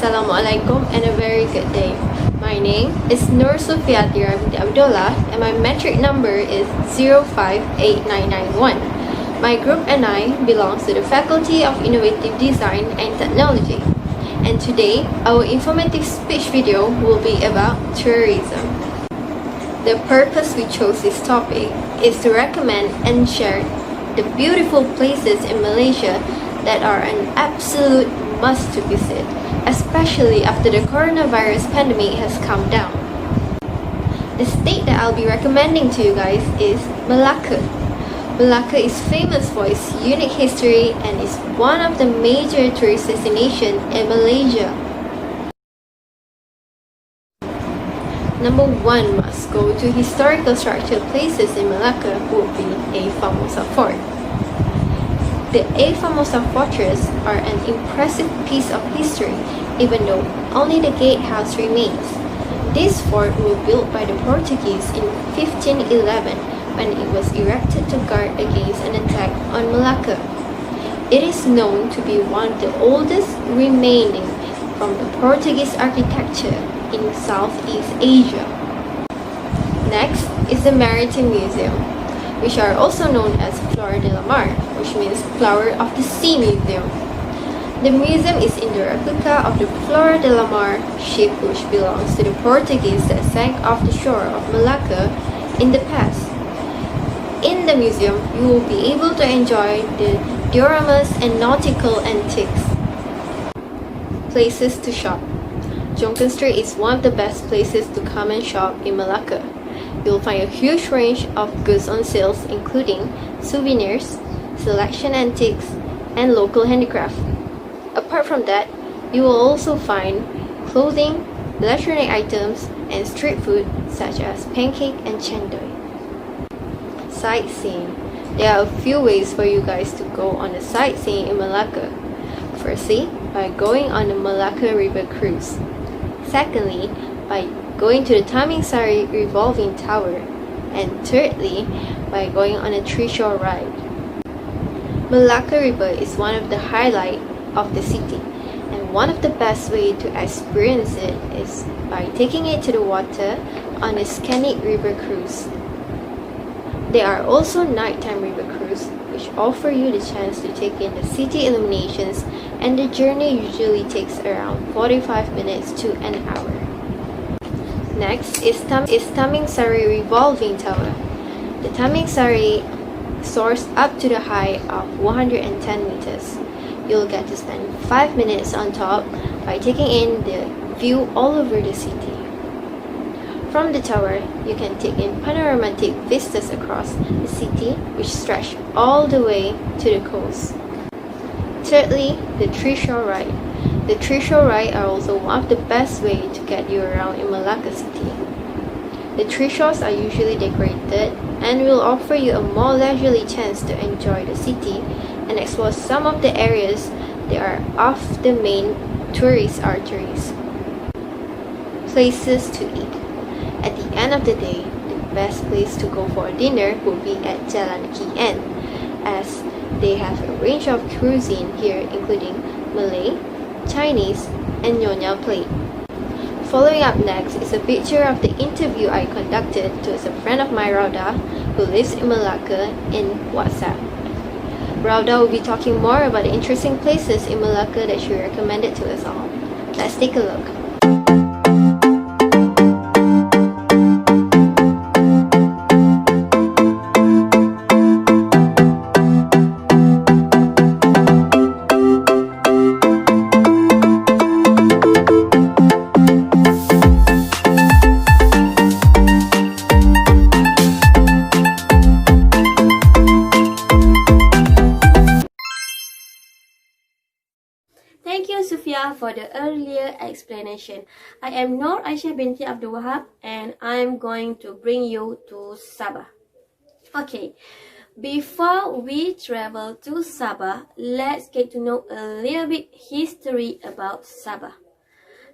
Assalamualaikum and a very good day. My name is Nur Sufiati Abdullah and my metric number is 058991. My group and I belongs to the Faculty of Innovative Design and Technology. And today, our informative speech video will be about tourism. The purpose we chose this topic is to recommend and share the beautiful places in Malaysia that are an absolute must to visit, especially after the coronavirus pandemic has come down. The state that I'll be recommending to you guys is Malacca. Malacca is famous for its unique history and is one of the major tourist destinations in Malaysia. Number 1 must go to historical structural places in Malacca would be A Famosa Fort. The A Famosa Fortress are an impressive piece of history, even though only the gatehouse remains. This fort was built by the Portuguese in 1511 when it was erected to guard against an attack on Malacca. It is known to be one of the oldest remaining from the Portuguese architecture in Southeast Asia. Next is the Maritime Museum, which are also known as Flora de la Mar, which means Flower of the Sea Museum. The museum is in the replica of the Flora de la Mar ship which belongs to the Portuguese that sank off the shore of Malacca in the past. In the museum, you will be able to enjoy the dioramas and nautical antiques. Places to shop. Jonker Street is one of the best places to come and shop in Malacca. You'll find a huge range of goods on sales including souvenirs, selection antiques, and local handicraft. Apart from that, you will also find clothing, electronic items, and street food such as pancake and chendol. Sightseeing. There are a few ways for you guys to go on a sightseeing in Malacca. Firstly, by going on the Malacca River Cruise. Secondly, by going to the Taming Sari revolving tower, and thirdly, by going on a tree-shore ride. Malacca River is one of the highlights of the city, and one of the best way to experience it is by taking it to the water on a scenic river cruise. There are also nighttime river cruise, which offer you the chance to take in the city illuminations, and the journey usually takes around 45 minutes to an hour. Next is Taming Sari Revolving Tower. The Taming Sari soars up to the height of 110 meters. You'll get to spend 5 minutes on top by taking in the view all over the city. From the tower, you can take in panoramic vistas across the city, which stretch all the way to the coast. Thirdly, the tree-shore ride. The tree-shore ride are also one of the best way to get you around in Malacca City. The tree shores are usually decorated and will offer you a more leisurely chance to enjoy the city and explore some of the areas that are off the main tourist arteries. Places to eat. At the end of the day, the best place to go for dinner would be at Jalan Kian, as they have a range of cuisine here including Malay, Chinese, and Nyonya plate. Following up next is a picture of the interview I conducted to a friend of mine, Rauda, who lives in Malacca, in WhatsApp. Rauda will be talking more about the interesting places in Malacca that she recommended to us all. Let's take a look. Thank you, Sufia, for the earlier explanation. I am Noor Aisyah binti Abdul Wahab and I am going to bring you to Sabah. Okay, before we travel to Sabah, let's get to know a little bit history about Sabah.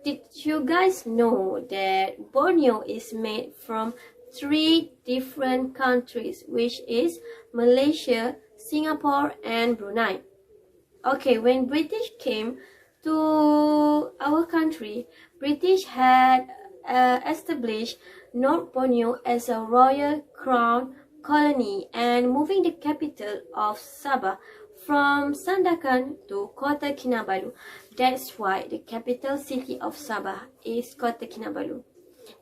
Did you guys know that Borneo is made from 3 different countries, which is Malaysia, Singapore, and Brunei? Okay, when British came to our country, British had established North Borneo as a royal crown colony and moving the capital of Sabah from Sandakan to Kota Kinabalu. That's why the capital city of Sabah is Kota Kinabalu.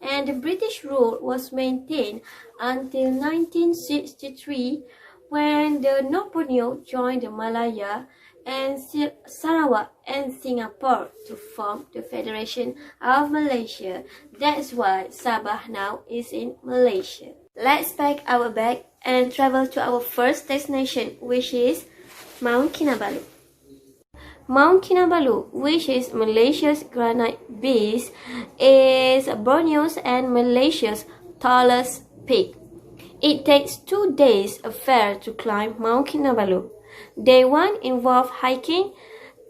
And the British rule was maintained until 1963 when the North Borneo joined the Malaya and Sarawak and Singapore to form the Federation of Malaysia. That's why Sabah now is in Malaysia. Let's pack our bag and travel to our first destination, which is Mount Kinabalu. Mount Kinabalu, which is Malaysia's granite base, is Borneo's and Malaysia's tallest peak. It takes 2 days affair to climb Mount Kinabalu. Day 1 involved hiking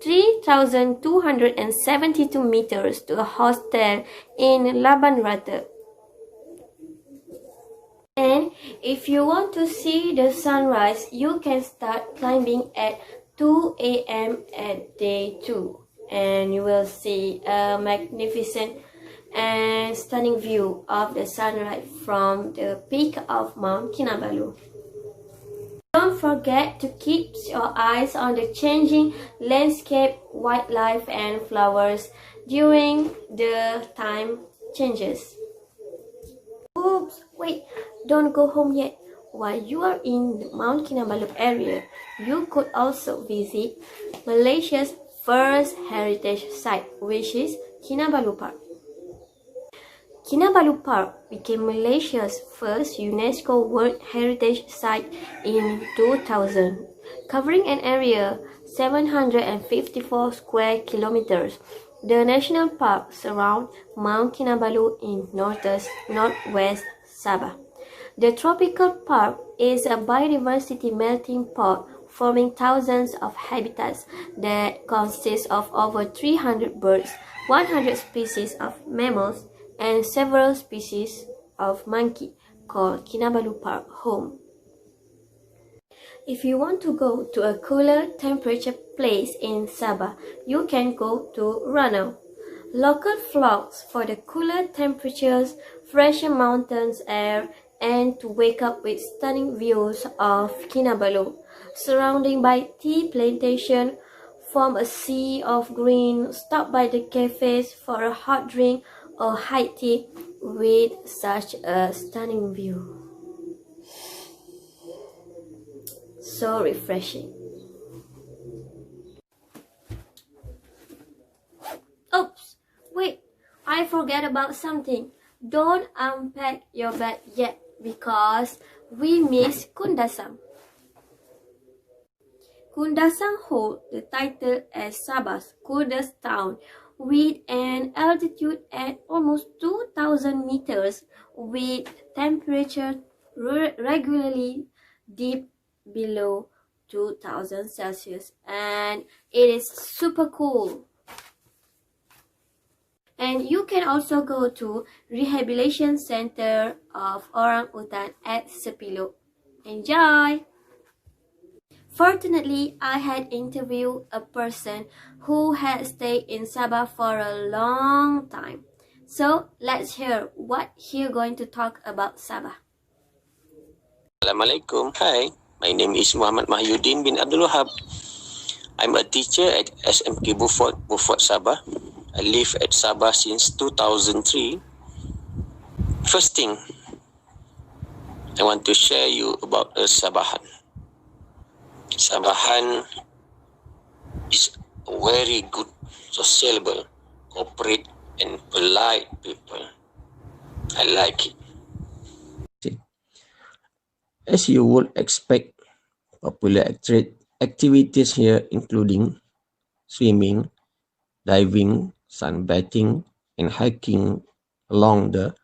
3,272 meters to a hostel in Laban Rata. And if you want to see the sunrise, you can start climbing at 2 a.m. at day 2, and you will see a magnificent and stunning view of the sunrise from the peak of Mount Kinabalu. Don't forget to keep your eyes on the changing landscape, wildlife and flowers during the time changes. Oops, wait, don't go home yet. While you are in the Mount Kinabalu area, you could also visit Malaysia's first heritage site, which is Kinabalu Park. Kinabalu Park became Malaysia's first UNESCO World Heritage Site in 2000, covering an area 754 square kilometers. The national park surrounds Mount Kinabalu in northwest Sabah. The tropical park is a biodiversity melting pot forming thousands of habitats that consist of over 300 birds, 100 species of mammals, and several species of monkey, called Kinabalu Park home. If you want to go to a cooler temperature place in Sabah, you can go to Ranau. Local flocks for the cooler temperatures, fresher mountains air, and to wake up with stunning views of Kinabalu, surrounded by tea plantation, form a sea of green, stop by the cafes for a hot drink or high tea with such a stunning view. So refreshing. Oops, wait, I forgot about something. Don't unpack your bag yet because we miss Kundasang. Kundasang holds the title as Sabah's coolest town with an altitude at almost 2,000 meters with temperature regularly deep below 2,000 Celsius, and it is super cool. And you can also go to Rehabilitation Center of Orang Utan at Sepilok. Enjoy! Fortunately, I had interviewed a person who had stayed in Sabah for a long time. So let's hear what he's going to talk about Sabah. Assalamualaikum. Hi, my name is Muhammad Mahyuddin bin Abdul Wahab. I'm a teacher at SMK Beaufort, Sabah. I live at Sabah since 2003. First thing, I want to share you about a Sabahan. Sabahan is very good, sociable, corporate, and polite people. I like it. As you would expect, popular activities here including swimming, diving, sunbathing, and hiking along the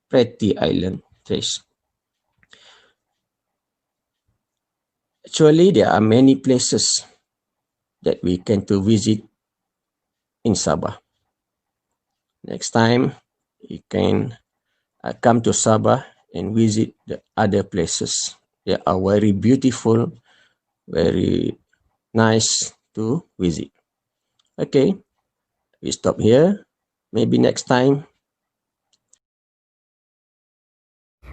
Pretty Island Trace. Actually, there are many places that we can to visit in Sabah. Next time, you can come to Sabah and visit the other places. They are very beautiful, very nice to visit. Okay, we stop here. Maybe next time.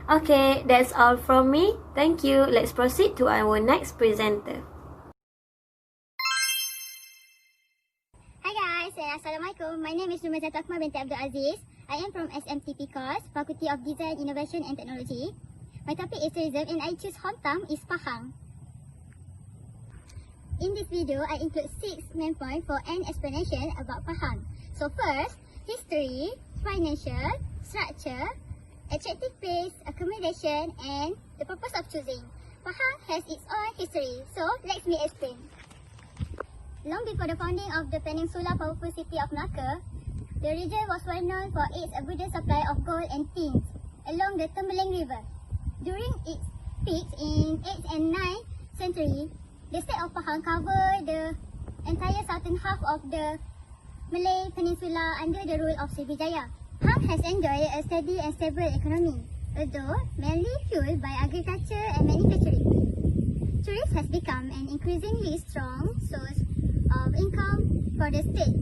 Okay, that's all from me. Thank you. Let's proceed to our next presenter. Hi guys, Assalamualaikum. My name is Rumazah Takma binti Abdul Aziz. I am from SMTP course, Faculty of Design, Innovation and Technology. My topic is tourism and I choose hometown is Pahang. In this video, I include 6 main points for an explanation about Pahang. So first, history, financial, structure, attractive place, accommodation and the purpose of choosing. Pahang has its own history, so let me explain. Long before the founding of the Peninsula powerful city of Malacca, the region was well known for its abundant supply of gold and tin along the Tembeling River. During its peak in 8th and 9th century, the state of Pahang covered the entire southern half of the Malay Peninsula under the rule of Sriwijaya. Pahang has enjoyed a steady and stable economy, although mainly fueled by agriculture and manufacturing. Tourism has become an increasingly strong source of income for the state.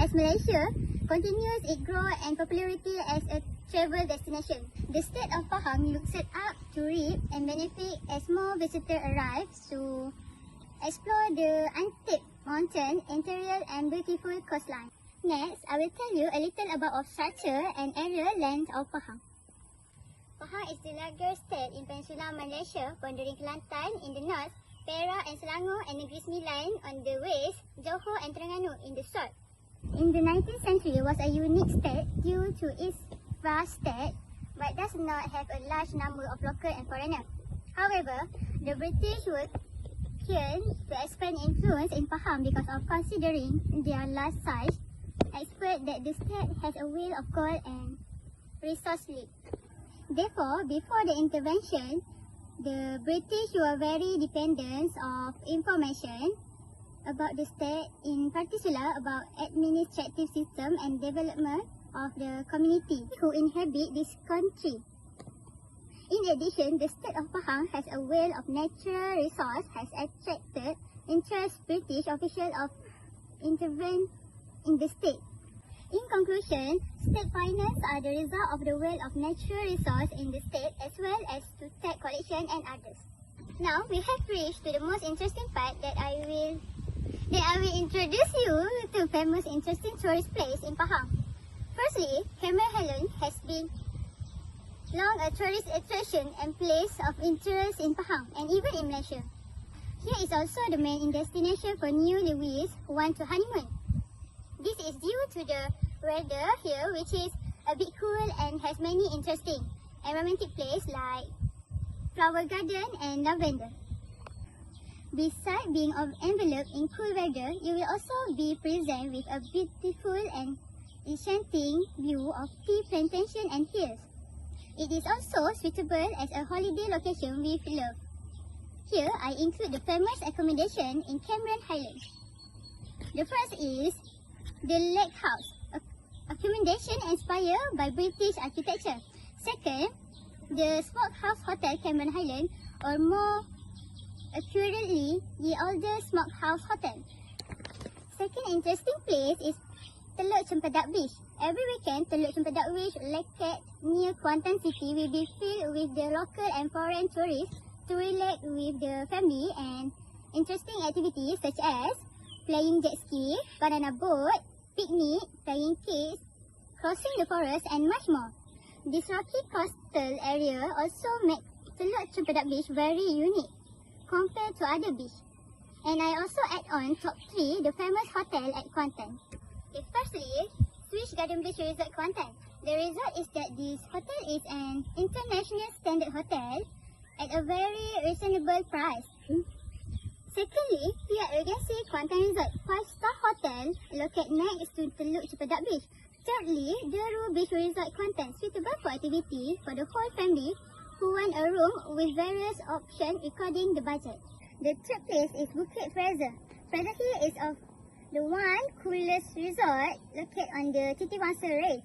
As Malaysia continues its growth and popularity as a travel destination, the state of Pahang looks set up to reap and benefit as more visitors arrive to explore the untapped mountain, interior and beautiful coastline. Next, I will tell you a little about structure and area length of Pahang. Pahang is the largest state in Peninsular Malaysia, bordering Kelantan in the north, Perak and Selangor and Negeri Sembilan on the west, Johor and Terengganu in the south. In the 19th century was a unique state due to its vast state, but does not have a large number of local and foreigners. However, the British were keen to expand influence in Pahang because of considering their large size, expect that the state has a wealth of gold and resource rich. Therefore, before the intervention, the British were very dependent of information about the state, in particular about administrative system and development of the community who inhabit this country. In addition, the state of Pahang has a wealth of natural resource has attracted interest British officials of intervene in the state. In conclusion, state finance are the result of the wealth of natural resource in the state as well as to tax collection and others. Now we have reached to the most interesting part that I will introduce you to famous interesting tourist place in Pahang. Firstly, Cameron Highland has been long a tourist attraction and place of interest in Pahang and even in Malaysia. Here is also the main destination for newlyweds who want to honeymoon. This is due to the weather here, which is a bit cool and has many interesting and romantic places like flower garden and lavender. Besides being enveloped in cool weather, you will also be present with a beautiful and enchanting view of tea plantation and hills. It is also suitable as a holiday location with love. Here, I include the famous accommodation in Cameron Highlands. The first is the Lake House, accommodation inspired by British architecture. Second, the Smokehouse Hotel Cameron Highland, or more accurately, the older Smokehouse Hotel. Second interesting place is Teluk Cempedak Beach. Every weekend, Teluk Cempedak Beach located near Kuantan City will be filled with the local and foreign tourists to relax with the family and interesting activities such as playing jet ski, banana boat, picnic, playing kids, crossing the forest and much more. This rocky coastal area also makes Teluk Cempedak Beach very unique compared to other beaches. And I also add on top 3 the famous hotel at Kuantan. Okay, firstly, Swiss Garden Beach Resort Kuantan. The result is that this hotel is an international standard hotel at a very reasonable price. Secondly, here you can see Kuantan Resort 5-star hotel located next to Teluk Cempedak Beach. Thirdly, Deru Beach Resort Kuantan, suitable for activity for the whole family who want a room with various options according the budget. The third place is Bukit Fraser. Fraser Hill is of the one coolest resort located on the Titiwangsa Range.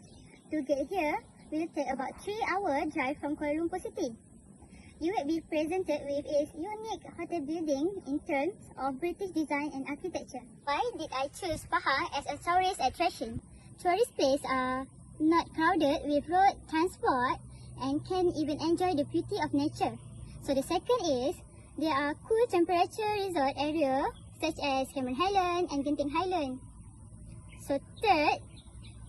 To get here, will take about 3 hours drive from Kuala Lumpur City. you will be presented with its unique hotel building in terms of British design and architecture. Why did I choose Pahang as a tourist attraction? Tourist places are not crowded with road transport and can even enjoy the beauty of nature. So the second is, there are cool temperature resort areas such as Cameron Highland and Genting Highland. So third,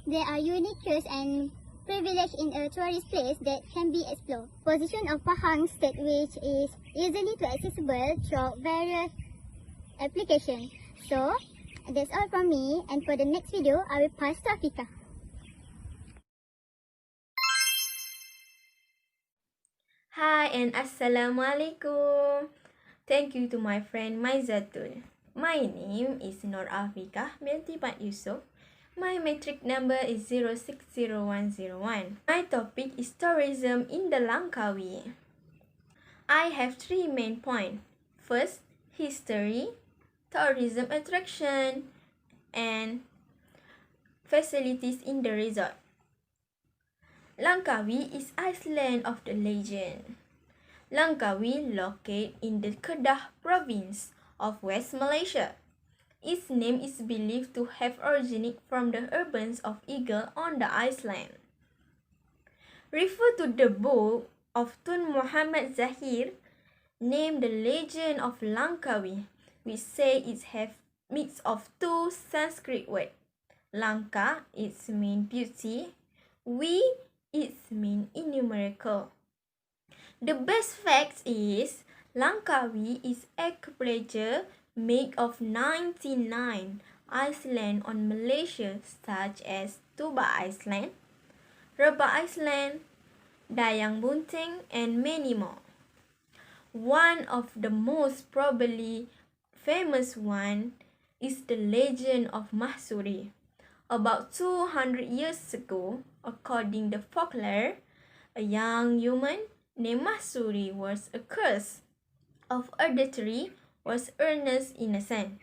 there are unique and privilege in a tourist place that can be explored. Position of Pahang State, which is easily to accessible through various applications. So that's all from me, and for the next video, I will pass to Afika. Hi and Assalamualaikum. Thank you to my friend Maizatun. My name is Nur Afika binti Pat Yusof. My matric number is 060101. My topic is tourism in the Langkawi. I have 3 main points. First, history, tourism attraction, and facilities in the resort. Langkawi is island of the legend. Langkawi located in the Kedah province of West Malaysia. Its name is believed to have originated from the urbans of Eagle on the island. Refer to the book of Tun Muhammad Zahir named The Legend of Langkawi, which say it have mix of 2 Sanskrit words. Lanka, its mean beauty. We, its mean innumerable. The best fact is Langkawi is archipelago made of 99 islands on Malaysia, such as Tuba Island, Rabah Island, Dayang Bunting, and many more. One of the most probably famous one is the legend of Mahsuri. About 200 years ago, according to folklore, a young woman named Mahsuri was accused of adultery, was earnest innocent.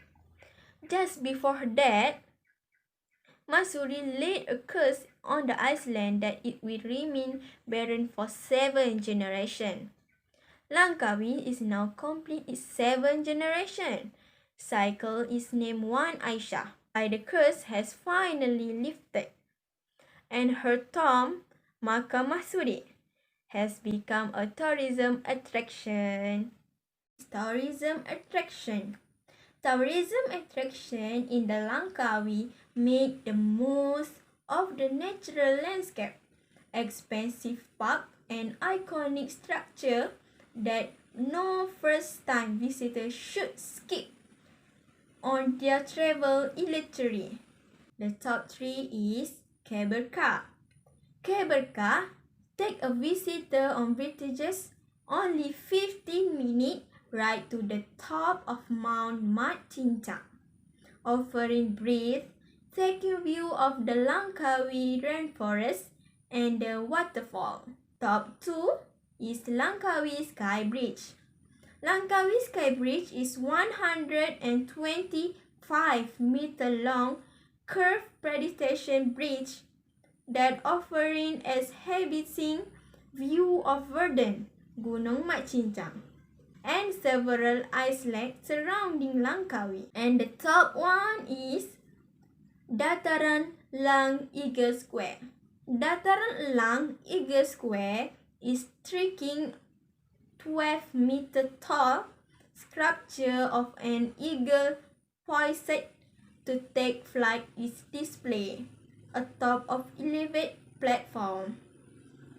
Just before her death, Mahsuri laid a curse on the island that it will remain barren for 7 generations. Langkawi is now complete its 7th generation. Cycle is named Wan Aisyah. The curse has finally lifted, and her tomb, Makam Mahsuri, has become a tourism attraction. Tourism attraction in the Langkawi make the most of the natural landscape, expensive park, and iconic structure that no first-time visitor should skip on their travel itinerary. The top 3 is cable car. Cable car take a visitor on British only 15 minutes ride to the top of Mount Mat Cincang, offering breathtaking view of the Langkawi rainforest and the waterfall. Top 2 is Langkawi Sky Bridge. Langkawi Sky Bridge is 125 meter long curved pedestrian bridge that offering exhibiting view of verdant Gunung Mat Cincang and several islets surrounding Langkawi. And the top one is Dataran Lang Eagle Square. Dataran Lang Eagle Square is striking 12 meter tall sculpture of an eagle poised to take flight is displayed atop of elevated platform.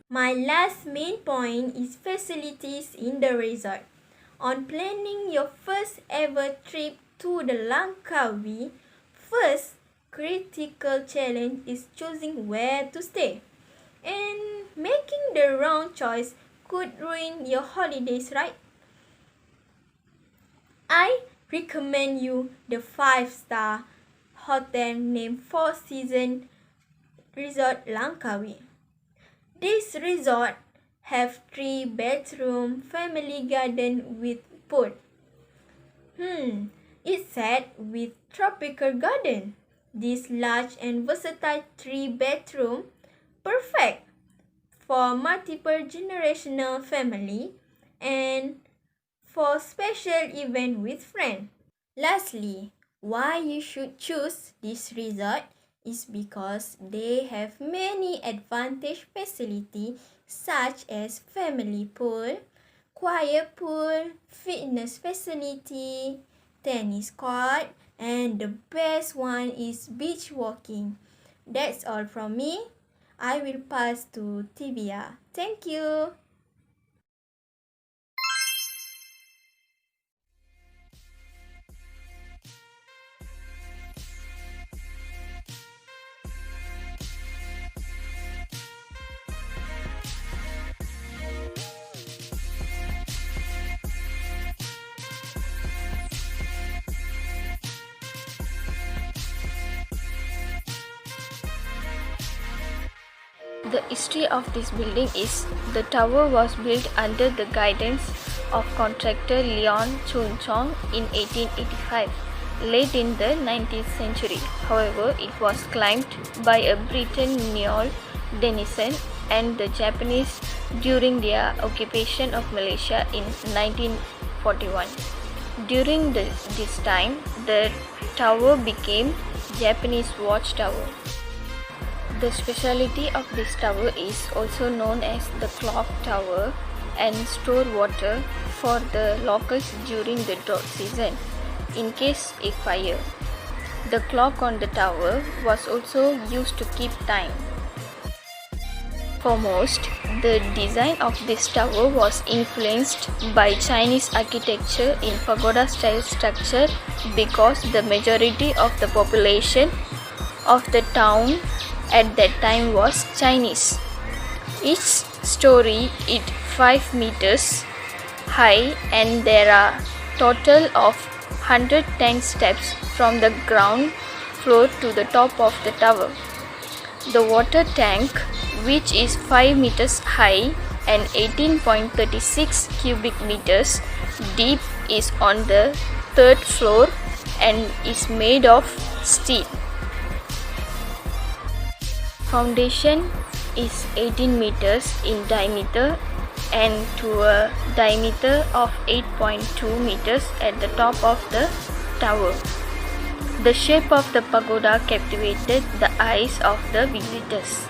My last main point is facilities in the resort. On planning your first ever trip to the Langkawi, first critical challenge is choosing where to stay. And making the wrong choice could ruin your holidays, right? I recommend you the 5-star hotel named Four Seasons Resort Langkawi. This resort have 3-bedroom family garden with pool. It's set with tropical garden. This large and versatile 3-bedroom perfect for multiple generational family and for special event with friends. Lastly, why you should choose this resort is because they have many advantage facility such as family pool, quiet pool, fitness facility, tennis court, and the best one is beach walking. That's all from me. I will pass to Tibia. Thank you. The history of this building is the tower was built under the guidance of contractor Leon Chun Chong in 1885, late in the 19th century. However, it was climbed by a Briton Neol Denison and the Japanese during their occupation of Malaysia in 1941. During this time, the tower became Japanese watchtower. The speciality of this tower is also known as the clock tower and store water for the locals during the drought season in case of fire. The clock on the tower was also used to keep time. Foremost, the design of this tower was influenced by Chinese architecture in pagoda-style structure because the majority of the population of the town at that time was Chinese. Each story is 5 meters high and there are total of 110 steps from the ground floor to the top of the tower. The water tank, which is 5 meters high and 18.36 cubic meters deep, is on the 3rd floor and is made of steel. Foundation is 18 meters in diameter and to a diameter of 8.2 meters at the top of the tower. The shape of the pagoda captivated the eyes of the visitors.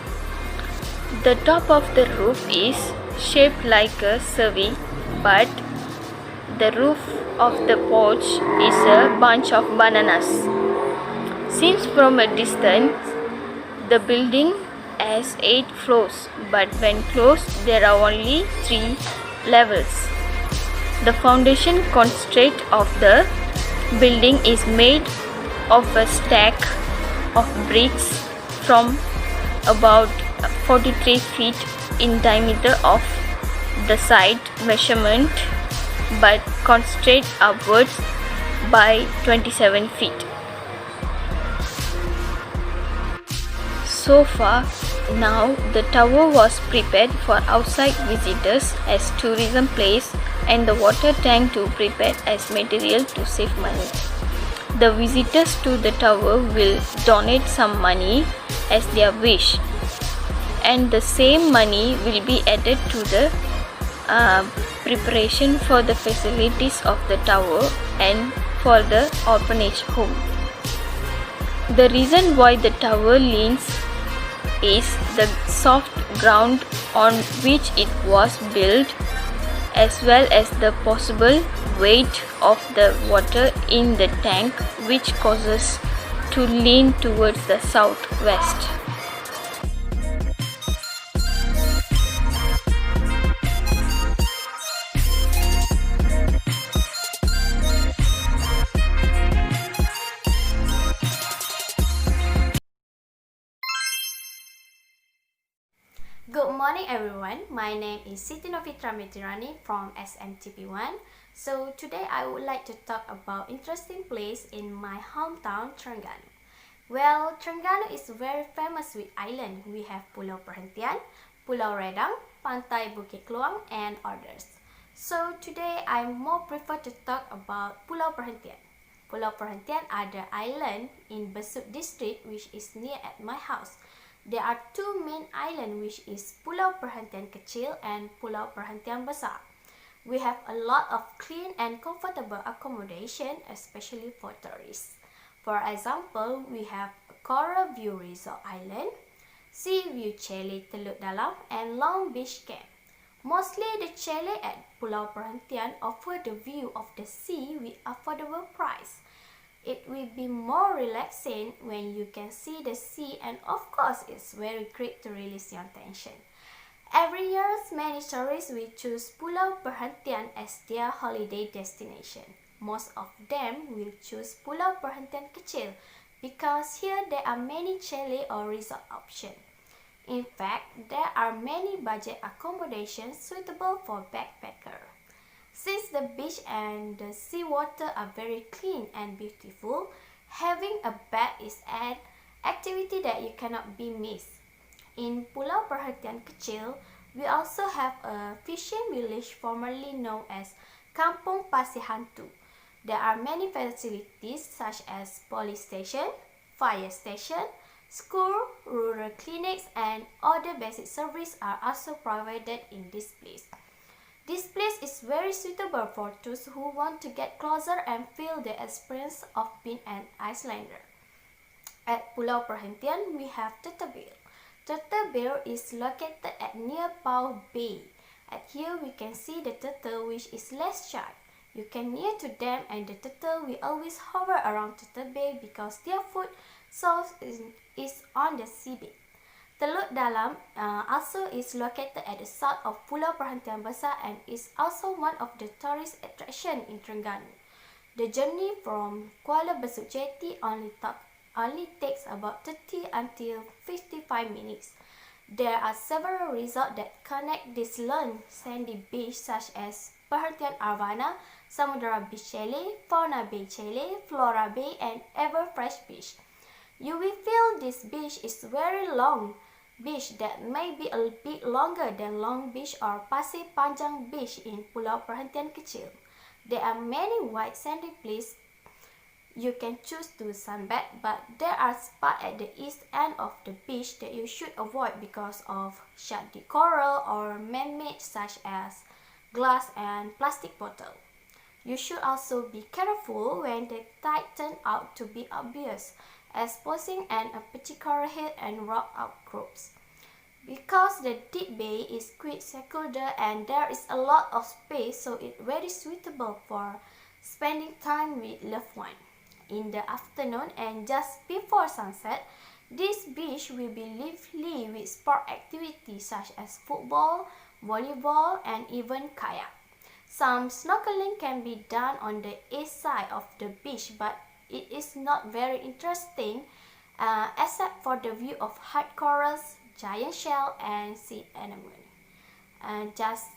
The top of the roof is shaped like a cervix, but the roof of the porch is a bunch of bananas. Seen from a distance, the building has 8 floors, but when closed, there are only 3 levels. The foundation constraint of the building is made of a stack of bricks from about 43 feet in diameter of the side measurement, but constrained upwards by 27 feet. So far, now the tower was prepared for outside visitors as tourism place and the water tank to prepared as material to save money. The visitors to the tower will donate some money as their wish, and the same money will be added to the preparation for the facilities of the tower and for the orphanage home. The reason why the tower leans is the soft ground on which it was built, as well as the possible weight of the water in the tank, which causes to lean towards the southwest. Good morning everyone, my name is Siti Novitra Metirani from SMTP1. So today I would like to talk about interesting place in my hometown Terengganu. Well, Terengganu is very famous with island. We have Pulau Perhentian, Pulau Redang, Pantai Bukit Keluang and others. So today I more prefer to talk about Pulau Perhentian. Pulau Perhentian are the island in Besut district which is near at my house. There are 2 main islands which is Pulau Perhentian Kecil and Pulau Perhentian Besar. We have a lot of clean and comfortable accommodation, especially for tourists. For example, we have Coral View Resort Island, Sea View Chalet Teluk Dalam, and Long Beach Camp. Mostly the chalet at Pulau Perhentian offer the view of the sea with affordable price. It will be more relaxing when you can see the sea, and of course it's very great to release your tension. Every year, many tourists will choose Pulau Perhentian as their holiday destination. Most of them will choose Pulau Perhentian Kecil because here there are many chalet or resort options. In fact, there are many budget accommodations suitable for backpacker. Since the beach and the seawater are very clean and beautiful, having a bath is an activity that you cannot be missed. In Pulau Perhentian Kecil, we also have a fishing village formerly known as Kampung Pasir Hantu. There are many facilities such as police station, fire station, school, rural clinics, and other basic services are also provided in this place. This place is very suitable for those who want to get closer and feel the experience of being an Icelander. At Pulau Perhentian, we have Tetebil. Tetebil is located at near Pau Bay. At here, we can see the turtle, which is less shy. You can near to them, and the turtle will always hover around Tetebil because their food source is on the seabed. Teluk Dalam also is located at the south of Pulau Perhentian Besar and is also one of the tourist attractions in Terengganu. The journey from Kuala Besut Jetty only takes about 30 until 55 minutes. There are several resorts that connect this lone sandy beach such as Perhentian Arvana, Samudra Beach Chalet, Fauna Bay Chalet, Flora Bay, and Everfresh Beach. You will feel this beach is very long beach that may be a bit longer than Long Beach or Pasir Panjang Beach in Pulau Perhentian Kecil. There are many white sandy places you can choose to sunbathe, but there are spots at the east end of the beach that you should avoid because of shady coral or man-made such as glass and plastic bottle. You should also be careful when the tide turns out to be obvious, exposing an particular head and rock outcrops. Because the deep bay is quite secluded and there is a lot of space, so it's very suitable for spending time with loved ones. In the afternoon and just before sunset, this beach will be lively with sport activities such as football, volleyball, and even kayak. Some snorkeling can be done on the east side of the beach, but it is not very interesting except for the view of hard corals, giant shell, and sea anemone. Just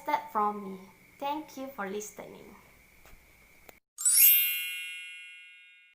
that from me. Thank you for listening.